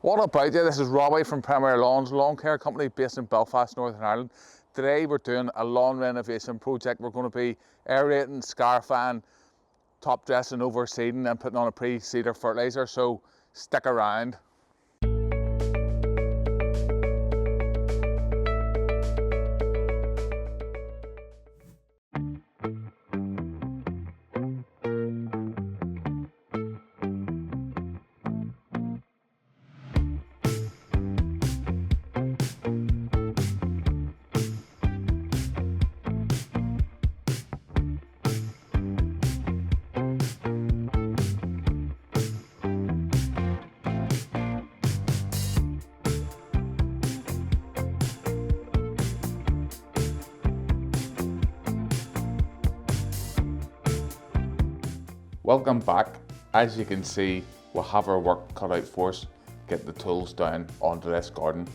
What up, out there? This is Robbie from Premier Lawns, lawn care company based in Belfast, Northern Ireland. Today we're doing a lawn renovation project. We're going to be aerating, scarifying, top dressing, overseeding and putting on a pre-seeder fertiliser, so stick around. Welcome back. As you can see, we have our work cut out for us. Get the tools down onto this garden.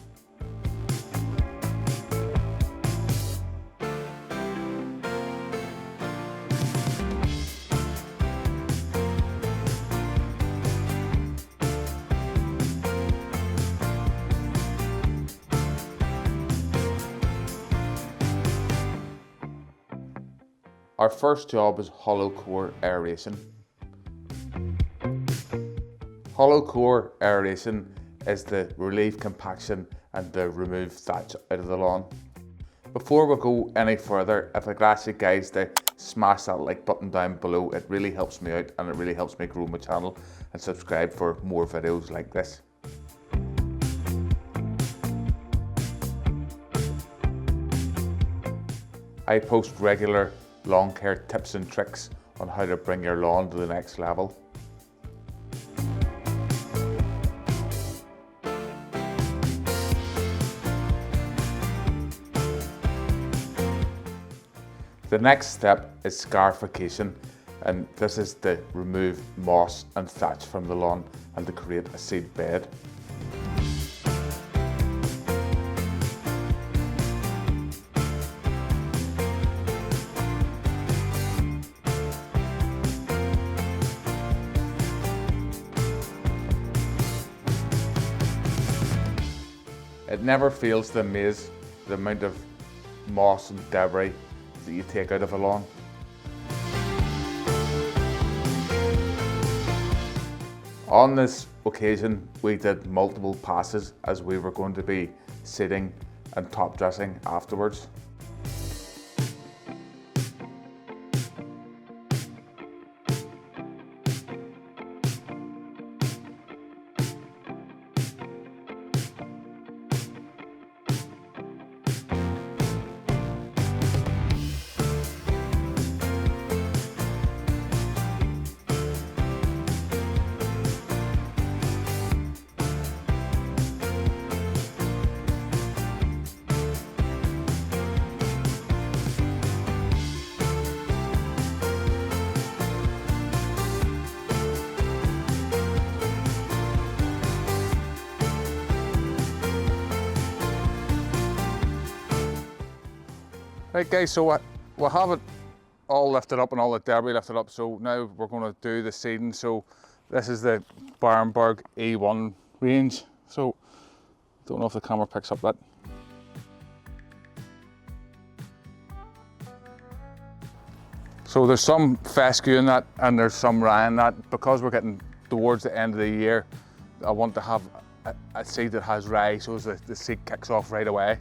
Our first job is hollow core aeration. Hollow core aeration is the relieve compaction and the remove thatch out of the lawn. Before we go any further, if I could ask you guys to smash that like button down below, it really helps me out and it really helps me grow my channel, and subscribe for more videos like this. I post regular lawn care tips and tricks on how to bring your lawn to the next level. The next step is scarification, and this is to remove moss and thatch from the lawn and to create a seed bed. It never fails to amaze the amount of moss and debris that you take out of a lawn. On this occasion, we did multiple passes as we were going to be seeding and top dressing afterwards. Right guys, so we'll have it all lifted up and all the debris lifted up, so now we're going to do the seeding. So this is the Barenbrug E1 range, so don't know if the camera picks up that. So there's some fescue in that and there's some rye in that. Because we're getting towards the end of the year, I want to have a seed that has rye so as the seed kicks off right away.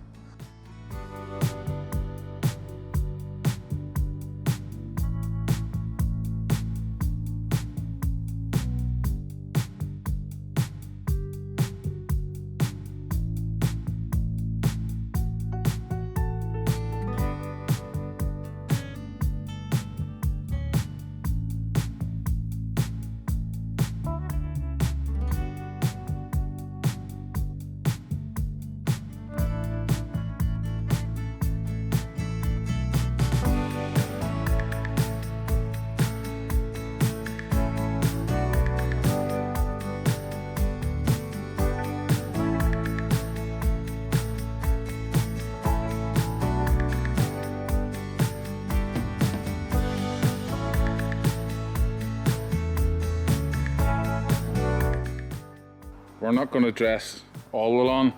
we're not going to dress all the lawn.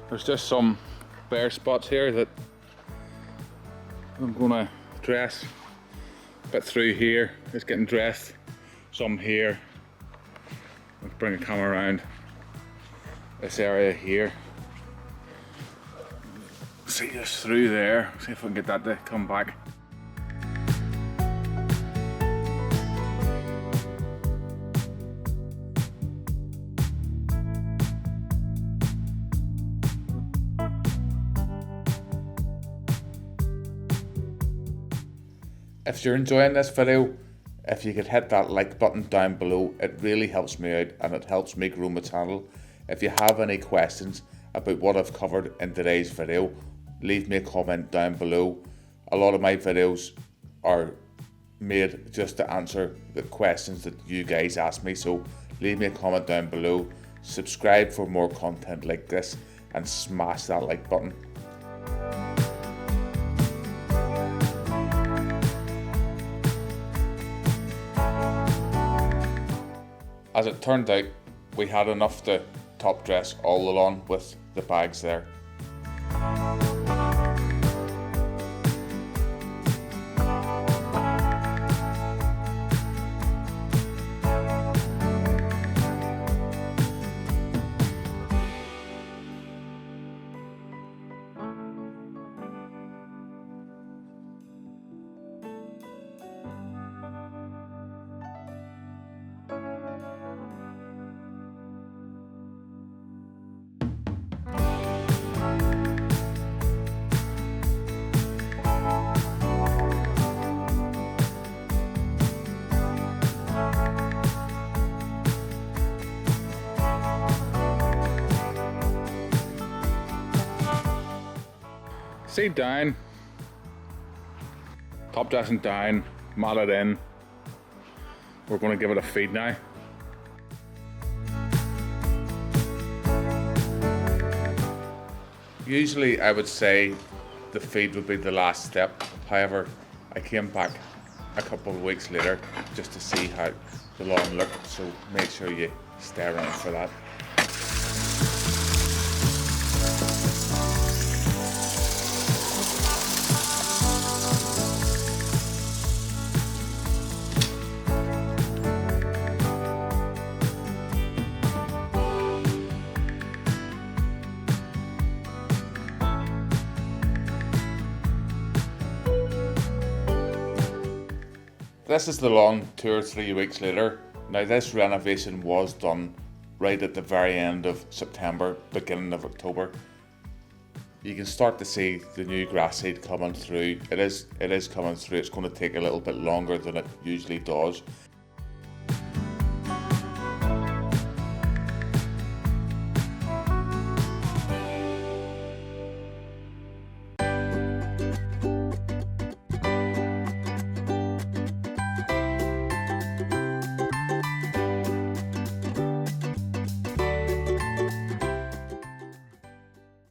There's just some bare spots here that I'm going to dress. A bit through here is getting dressed. Some here. Let's bring a camera around this area here. See just through there. See if we can get that to come back. If you're enjoying this video, if you could hit that like button down below, it really helps me out and it helps me grow my channel. If you have any questions about what I've covered in today's video, leave me a comment down below. A lot of my videos are made just to answer the questions that you guys ask me, so leave me a comment down below, subscribe for more content like this, and smash that like button. As it turned out, we had enough to top dress all the lawn with the bags there. Seed down, top dressing down, mat it in. We're going to give it a feed now. Usually I would say the feed would be the last step. However, I came back a couple of weeks later just to see how the lawn looked, so make sure you stay around for that. This is the lawn 2 or 3 weeks later. Now this renovation was done right at the very end of September, beginning of October. You can start to see the new grass seed coming through. It is coming through. It's going to take a little bit longer than it usually does.